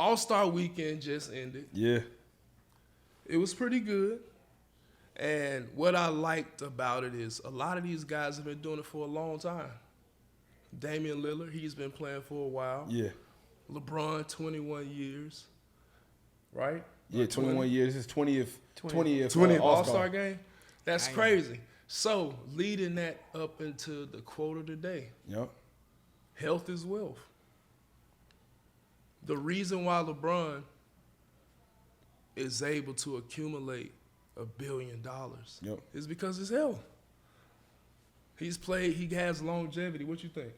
All-Star Weekend just ended. Yeah. It was pretty good. And what I liked about it is a lot of these guys have been doing it for a long time. Damian Lillard, he's been playing for a while. Yeah. LeBron, 21 years. Right? Yeah, 21 years. His 20th 20th All-Star. All-Star game. That's crazy. So, leading that up into the quote of the day. Yep. Health is wealth. The reason why LeBron is able to accumulate $1 billion is because his health. He's played, he has longevity. What you think?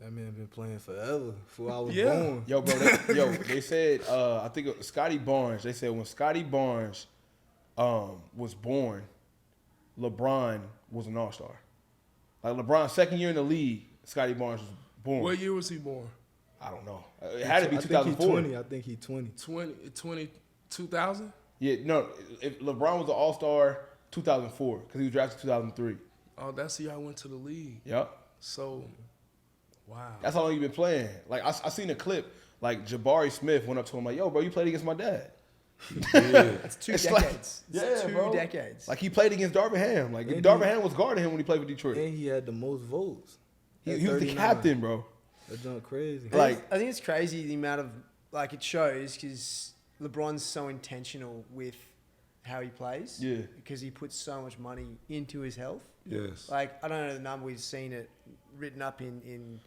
That man been playing forever before I was Yeah. born. Yo, bro, they said, I think it was Scotty Barnes, they said when Scotty Barnes was born, LeBron was an all-star. Like LeBron's second year in the league, Scotty Barnes was born. What year was he born? I don't know. It had to be 2004. I think he's 20. 2000? Yeah, no, if LeBron was an all-star 2004 because he was drafted 2003. Oh, that's the year I went to the league. Yep. So, wow. That's how long he been playing. Like, I seen a clip, like Jabari Smith went up to him like, yo, bro, you played against my dad. That's two It's decades. like- It's yeah, two bro. decades. Like, he played against Darvin Ham. Like, And Darvin Ham was guarding him when he played for Detroit. And he had the most votes. He At was the 39. captain, bro. That junk crazy. Like- I think it's crazy the amount of, like, it shows because LeBron's so intentional with how he plays. Yeah. Because he puts so much money into his health. Yes. Like, I don't know the number, we've seen it written up in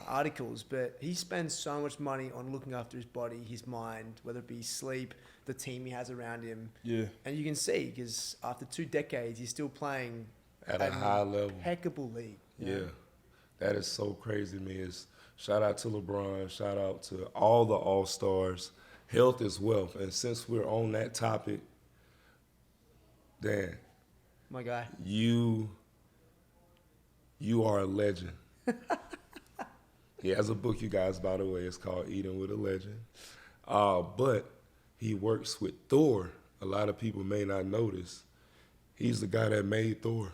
articles, but he spends so much money on looking after his body, his mind, whether it be sleep, the team he has around him. Yeah. And you can see, because after 2 decades, he's still playing At a high level. impeccable league. Yeah. That is so crazy to me. It's, shout out to LeBron. Shout out to all the All-Stars. Health is wealth. And since we're on that topic, Dan, My guy. you are a legend. He has a book, you guys, by the way. It's called Eating with a Legend. But he works with Thor. A lot of people may not notice. He's the guy that made Thor.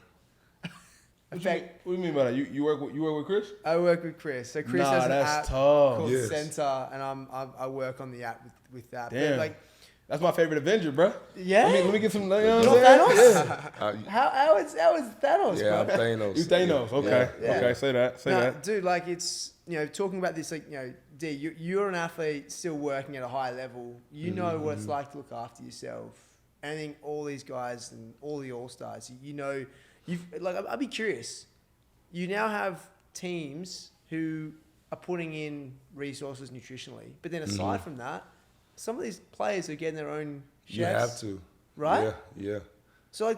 In fact, What do you mean by that? You work with Chris? I work with Chris. So Chris Nah, has an that's app tough. called Yes. Center, and I work on the app with that. But Damn. like, That's my favorite Avenger, bro. yeah. Let me get some. You know You're what I'm saying? Thanos? Yeah. How is Thanos, Yeah, I'm bro? Thanos. You Thanos. Okay. Yeah. Okay. Say that. Say No, that. dude, like it's, talking about this, like, D, you're an athlete still working at a high level. You know what it's like to look after yourself. And I think all these guys and all the All-Stars, I'd be curious. You now have teams who are putting in resources nutritionally, but then aside from that, some of these players are getting their own chefs. You have to. Right? Yeah. So like,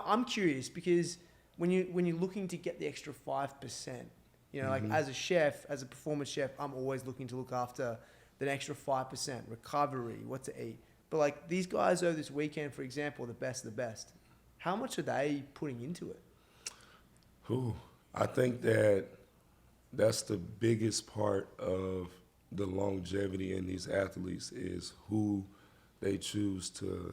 I'm curious because when you're looking to get the extra 5%, like as a chef, as a performance chef, I'm always looking to look after that extra 5%, recovery, what to eat. But like these guys over this weekend, for example, the best of the best, how much are they putting into it? Whew. I think that's the biggest part of the longevity in these athletes is who they choose to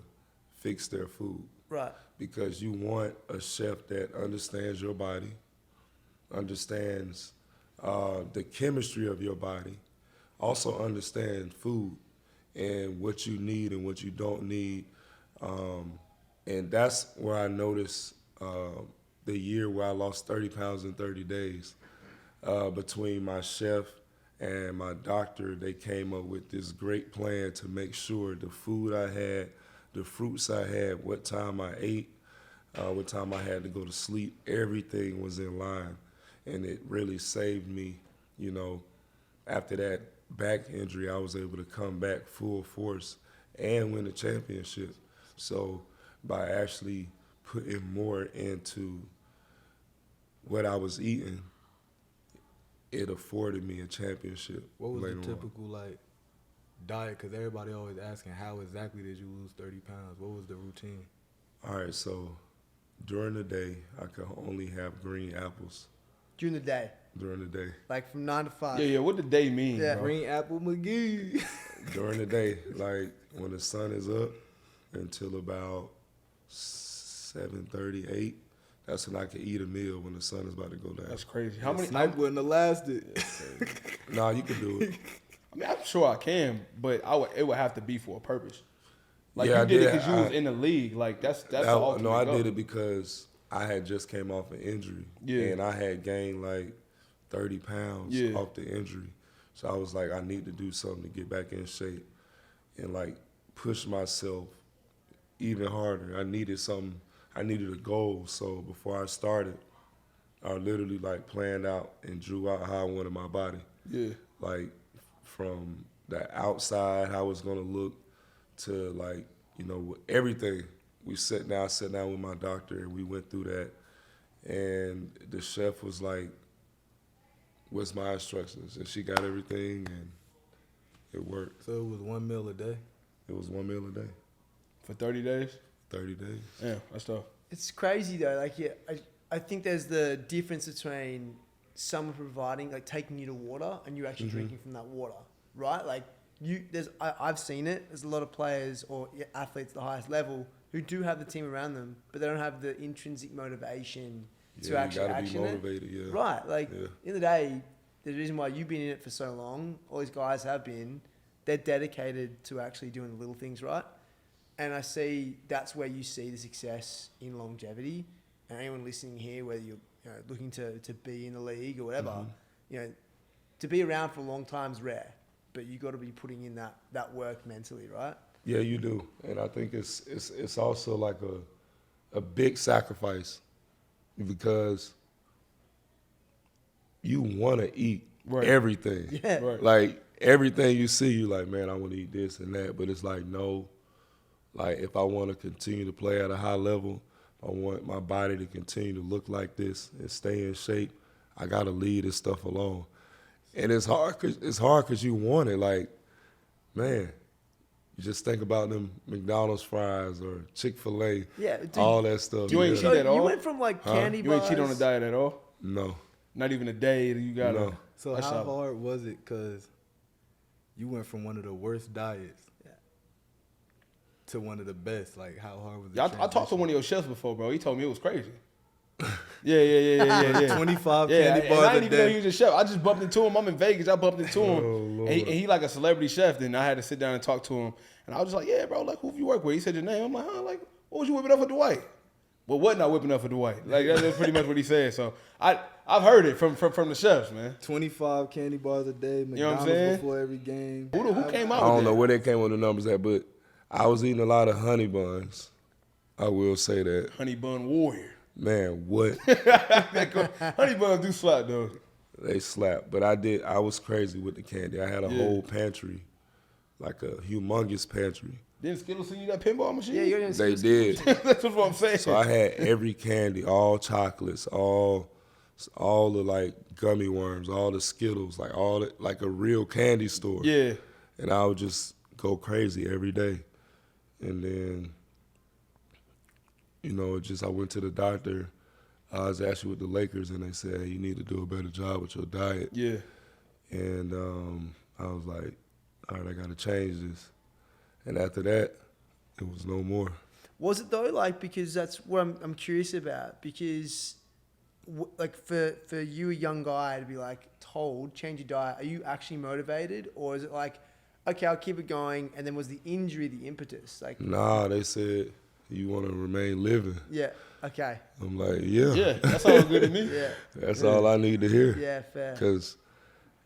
fix their food. Right. Because you want a chef that understands your body, understands the chemistry of your body, also understands food and what you need and what you don't need. And that's where I noticed the year where I lost 30 pounds in 30 days. Between my chef and my doctor, they came up with this great plan to make sure the food I had, the fruits I had, what time I ate, what time I had to go to sleep, everything was in line. And it really saved me, after that back injury, I was able to come back full force and win the championship. So by actually putting more into what I was eating, it afforded me a championship. What was later the on. typical diet? Because everybody always asking, how exactly did you lose 30 pounds? What was the routine? All right, so during the day, I could only have green apples During the day, during the day. like from 9 to 5. Yeah. What did they mean? Yeah. Bro? Green apple McGee. During the day, like when the sun is up until about 7:30, 8. That's when I can eat a meal when the sun is about to go down. That's crazy. How many? Snipe wouldn't have lasted. Nah, you can do it. I mean, I'm sure I can, but it would have to be for a purpose. Like Yeah, you I did it did. because you was in the league. Like that's the ultimate No, I goal. did it because I had just came off an injury. Yeah. And I had gained like 30 pounds off the injury. So I was like, I need to do something to get back in shape and like push myself even harder. I needed something. I needed a goal. So before I started, I literally like planned out and drew out how I wanted my body. Yeah. Like from the outside, how it's gonna look, to like, you know, everything. I sat down with my doctor and we went through that. And the chef was like, what's my instructions? And she got everything and it worked. So it was 1 meal a day? It was 1 meal a day, For 30 days? 30 days. Yeah, that's tough. It's crazy though. Like, yeah, I think there's the difference between someone providing, like taking you to water and you actually drinking from that water, right? Like I've seen it. There's a lot of players or athletes at the highest level who do have the team around them, but they don't have the intrinsic motivation to actually action it. Yeah. Right. Like, in the day, the reason why you've been in it for so long, all these guys have been, they're dedicated to actually doing the little things right. And I see that's where you see the success in longevity. And anyone listening here, whether you're looking to be in the league or whatever, to be around for a long time is rare. But you got to be putting in that work mentally, right? Yeah, you do. And I think it's also like a big sacrifice because you want to eat everything. Yeah. Right. Like everything you see, you like, man, I want to eat this and that. But it's like, no. Like if I want to continue to play at a high level, I want my body to continue to look like this and stay in shape, I got to leave this stuff alone. And it's hard because you want it. Like, man, you just think about them McDonald's fries or Chick-fil-A, all that stuff. You ain't cheat at all? You went from like candy You bars. ain't cheat on the diet at all? No. Not even a day you got to. No. So how hard was it? Because you went from one of the worst diets to one of the best. Like, how hard was it? Yeah, I talked to one of your chefs before, bro. He told me it was crazy. Yeah. 25 Yeah, candy and bars I a didn't even know he day. was a chef. I just bumped into him. I'm in Vegas. I bumped into him. Oh, Lord. And he like a celebrity chef. Then I had to sit down and talk to him. And I was just like, yeah, bro, like, who have you work with? He said your name. I'm like, huh? Like, what was you whipping up for Dwight? Well, wasn't I whipping up for Dwight? Like, that's pretty much what he said. So I've heard it from the chefs, man. 25 candy bars a day, You know what I'm McDonald's saying? before every game. Who came out I don't with know that? where they came with the numbers at, but I was eating a lot of honey buns. I will say that. Honey Bun Warrior. Man, what? Honey Buns do slap, though. They slapped. But I was crazy with the candy. I had a whole pantry, like a humongous pantry. Didn't Skittles send you that pinball machine? Yeah, you're They did. That's what I'm saying. So I had every candy, all chocolates, all the like gummy worms, all the Skittles, like a real candy store. Yeah. And I would just go crazy every day. And then, I went to the doctor. I was actually with the Lakers, and they said, hey, you need to do a better job with your diet. Yeah. And I was like, all right, I got to change this. And after that, it was no more. Was it though? Like, because that's what I'm curious about. Because, like, for you, a young guy, to be like told change your diet, are you actually motivated, or is it like, okay, I'll keep it going, and then was the injury the impetus? Like, Nah, they said you want to remain living. yeah, okay, I'm like, yeah. Yeah, that sounds good to me. yeah, That's all I need to hear. yeah, fair. Because,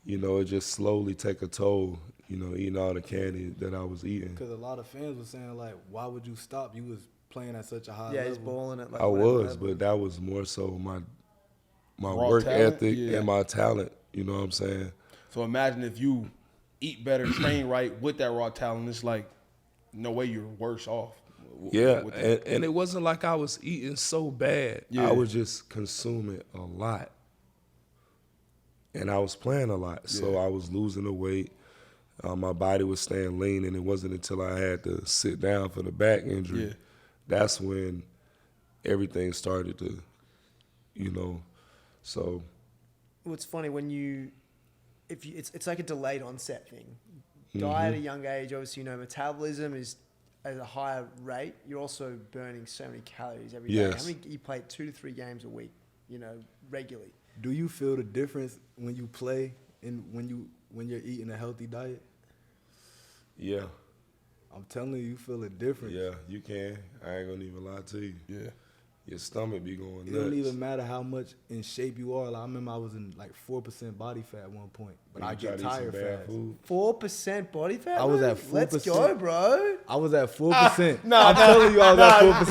it just slowly take a toll, eating all the candy that I was eating. Because a lot of fans were saying, like, why would you stop? You was playing at such a high Yeah, level. he's balling it. Like, I whatever was, level. but that was more so my Raw work talent? ethic Yeah. and my talent. You know what I'm saying? So imagine if you eat better, train right with that raw talent. It's like, no way you're worse off. Yeah, with that. And it wasn't like I was eating so bad. Yeah. I was just consuming a lot. And I was playing a lot. So I was losing the weight. My body was staying lean, and it wasn't until I had to sit down for the back injury, that's when everything started to, so. What's funny when it's like a delayed onset thing. Die at a young age, obviously, metabolism is at a higher rate. You're also burning so many calories every day. Yes. How many you play 2 to 3 games a week, regularly? Do you feel the difference when you play and when when you're eating a healthy diet? Yeah, I'm telling you feel a difference. yeah, you can. I ain't gonna even lie to you. Yeah. Your stomach be going It nuts. don't even matter how much in shape you are. Like, I remember I was in like 4% body fat at one point, but You I try get to eat some tired bad fast. food. 4% body fat. I was mate? at 4%. Let's go, bro. I was at 4%. Nah, I'm telling you, I was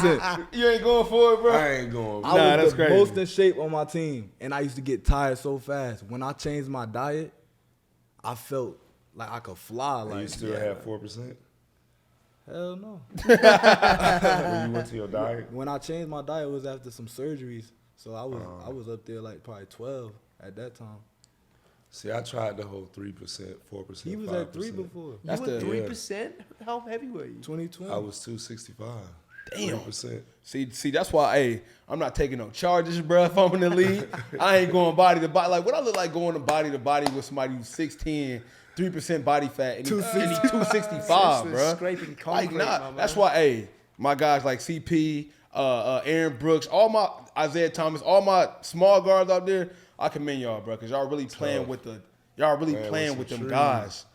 at 4%. You ain't going for it, bro. I ain't going. I Nah, was that's the crazy. most in shape on my team, and I used to get tired so fast. When I changed my diet, I felt like I could fly. And Like you still have 4% hell no. when you went to your diet. When I changed my diet, it was after some surgeries, so I was up there like probably 12 at that time. See, I tried the whole 3%, 4%. He was 5%. at 3 before. That's You were the- 3%? How heavy were you? 2020. I was 265. Damn. 3%. See, that's why, hey, I'm not taking no charges, bro. If I'm in the league, I ain't going body to body. Like, what I look like going to body with somebody who's 6'10", 3% body fat, and he's 265, bro. Scraping Like, concrete, nah, my man. that's why, hey, my guys like CP, Aaron Brooks, all my Isaiah Thomas, all my small guards out there, I commend y'all, bro, because y'all really playing with the, y'all really Man, playing with with some them trees. guys.